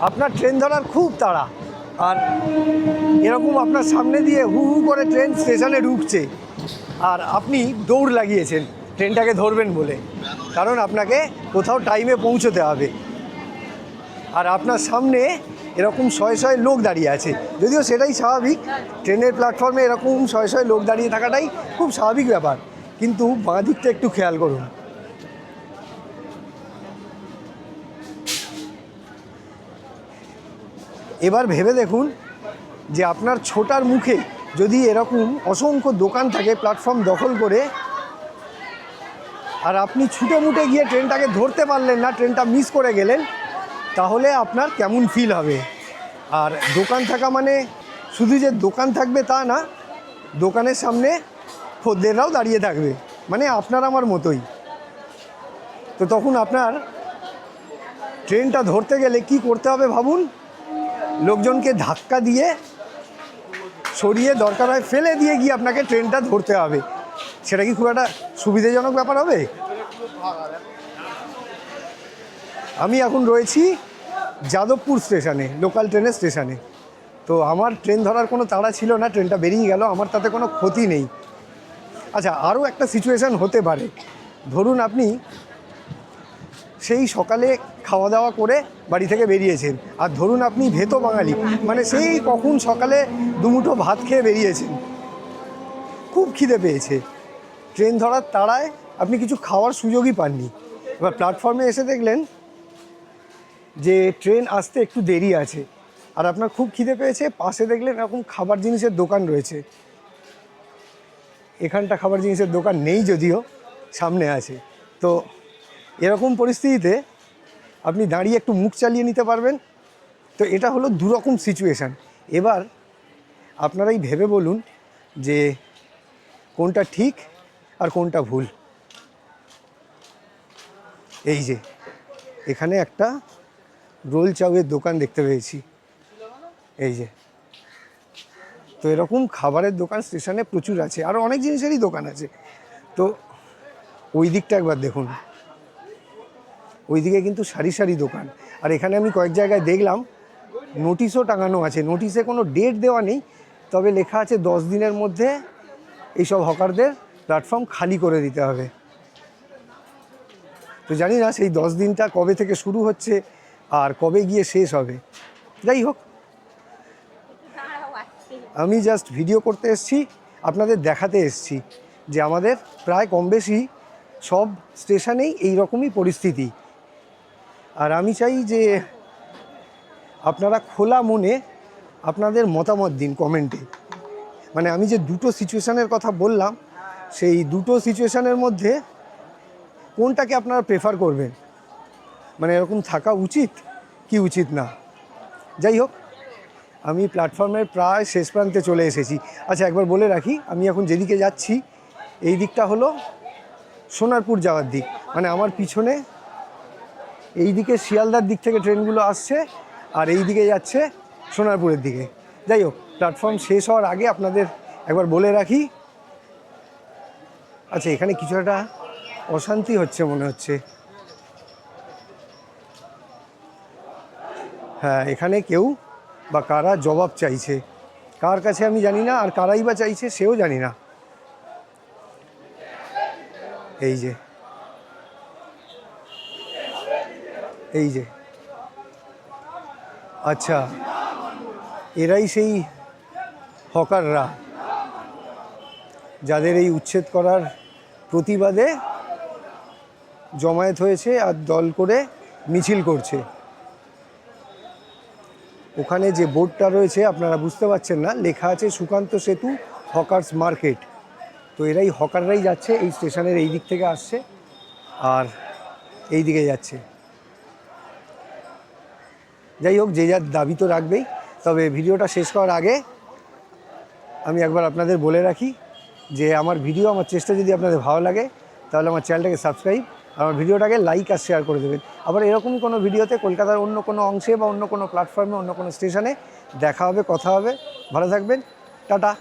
আপনার ট্রেন ধরার খুব তাড়া, আর এরকম আপনার সামনে দিয়ে হু হু করে ট্রেন স্টেশনে ঢুকছে, আর আপনি দৌড় লাগিয়েছেন ট্রেনটাকে ধরবেন বলে, কারণ আপনাকে কোথাও টাইমে পৌঁছতে হবে। আর আপনার সামনে এরকম শয়ে শয়ে লোক দাঁড়িয়ে আছে, যদিও সেটাই স্বাভাবিক, ট্রেনের প্ল্যাটফর্মে এরকম শয়ে শয়ে লোক দাঁড়িয়ে থাকাটাই খুব স্বাভাবিক ব্যাপার, কিন্তু বাঁ দিকটা একটু খেয়াল করুন। এবার ভেবে দেখুন যে আপনার ছোটার মুখে যদি এরকম অসংখ্য দোকান থাকে প্ল্যাটফর্ম দখল করে, আর আপনি ছুটে মুটে গিয়ে ট্রেনটাকে ধরতে পারলেন না, ট্রেনটা মিস করে গেলেন, তাহলে আপনার কেমন ফিল হবে। আর দোকান থাকা মানে শুধু যে দোকান থাকবে তা না, দোকানের সামনে খদ্দেররাও দাঁড়িয়ে থাকবে, মানে আপনার আমার মতোই। তো তখন আপনার ট্রেনটা ধরতে গেলে কি করতে হবে ভাবুন। লোকজনকে ধাক্কা দিয়ে সরিয়ে, দরকার হয় ফেলে দিয়ে গিয়ে আপনাকে ট্রেনটা ধরতে হবে। সেটা কি খুব একটা সুবিধাজনক ব্যাপার হবে? আমি এখন রয়েছি যাদবপুর স্টেশনে, লোকাল ট্রেনের স্টেশনে। তো আমার ট্রেন ধরার কোনো তাড়া ছিল না, ট্রেনটা বেরিয়ে গেল, আমার তাতে কোনো ক্ষতি নেই। আচ্ছা, আরও একটা সিচুয়েশান হতে পারে। ধরুন আপনি সেই সকালে খাওয়া দাওয়া করে বাড়ি থেকে বেরিয়েছেন, আর ধরুন আপনি ভেতো বাঙালি, মানে সেই কখন সকালে দুমুঠো ভাত খেয়ে বেরিয়েছেন, খুব খিদে পেয়েছে, ট্রেন ধরার তাড়ায় আপনি কিছু খাওয়ার সুযোগই পাননি। এবার প্ল্যাটফর্মে এসে দেখলেন যে ট্রেন আসতে একটু দেরি আছে, আর আপনার খুব খিদে পেয়েছে, পাশে দেখলেন এরকম খাবার জিনিসের দোকান রয়েছে। এখানটা খাবার জিনিসের দোকান নেই, যদিও সামনে আছে। তো এরকম পরিস্থিতিতে আপনি দাঁড়িয়ে একটু মুখ চালিয়ে নিতে পারবেন। তো এটা হলো দুরকম সিচুয়েশান। এবার আপনারাই ভেবে বলুন যে কোনটা ঠিক আর কোনটা ভুল। এই যে এখানে একটা রোল চাউয়ের দোকান দেখতে পেয়েছি, এই যে। তো এরকম খাবারের দোকান স্টেশনে প্রচুর আছে, আরও অনেক জিনিসেরই দোকান আছে। তো ওই দিকটা একবার দেখুন, ওইদিকে কিন্তু সারি সারি দোকান। আর এখানে আমি কয়েক জায়গায় দেখলাম নোটিশও টাঙানো আছে, নোটিশে কোনো ডেট দেওয়া নেই, তবে লেখা আছে 10 দিনের মধ্যে এইসব হকারদের প্ল্যাটফর্ম খালি করে দিতে হবে। তো জানি না সেই 10 দিনটা কবে থেকে শুরু হচ্ছে আর কবে গিয়ে শেষ হবে। যাই হোক, আমি জাস্ট ভিডিও করতে এসেছি, আপনাদের দেখাতে এসেছি যে আমাদের প্রায় কম বেশি সব স্টেশনেই এই রকমই পরিস্থিতি। আর আমি চাই যে আপনারা খোলা মনে আপনাদের মতামত দিন কমেন্টে। মানে আমি যে দুটো সিচুয়েশানের কথা বললাম, সেই দুটো সিচুয়েশানের মধ্যে কোনটাকে আপনারা প্রেফার করবেন, মানে এরকম থাকা উচিত কি উচিত না। যাই হোক, আমি প্ল্যাটফর্মের প্রায় শেষ প্রান্তে চলে এসেছি। আচ্ছা, একবার বলে রাখি, আমি এখন যেদিকে যাচ্ছি এই দিকটা হলো সোনারপুর যাওয়ার দিক, মানে আমার পিছনে এই দিকে শিয়ালদার দিক থেকে ট্রেনগুলো আসছে, আর এই দিকে যাচ্ছে সোনারপুরের দিকে। যাই হোক, প্ল্যাটফর্ম শেষ হওয়ার আগে আপনাদের একবার বলে রাখি। আচ্ছা, এখানে কিছু একটা অশান্তি হচ্ছে মনে হচ্ছে। হ্যাঁ, এখানে কেউ বা কারা জবাব চাইছে, কার কাছে আমি জানি না, আর কারাই বা চাইছে সেও জানি না। এই যে এই যে আচ্ছা, এরাই সেই হকাররা যাদের এই উচ্ছেদ করার প্রতিবাদে জমায়েত হয়েছে আর দল করে মিছিল করছে। ওখানে যে বোর্ডটা রয়েছে আপনারা বুঝতে পারছেন না, লেখা আছে সুকান্ত সেতু হকার্স মার্কেট। তো এরাই হকাররাই যাচ্ছে, এই স্টেশনের এই দিক থেকে আসছে আর এই দিকে যাচ্ছে। যাই হোক, যে যার দাবি তো রাখবেই। তবে ভিডিওটা শেষ করার আগে আমি একবার আপনাদের বলে রাখি যে আমার ভিডিও, আমার চেষ্টা যদি আপনাদের ভালো লাগে তাহলে আমার চ্যানেলটাকে সাবস্ক্রাইব, আমার ভিডিওটাকে লাইক আর শেয়ার করে দেবেন। আবার এরকমই কোনো ভিডিওতে কলকাতার অন্য কোনো অংশে বা অন্য কোনো প্ল্যাটফর্মে, অন্য কোনো স্টেশনে দেখা হবে, কথা হবে। ভালো থাকবেন, টাটা।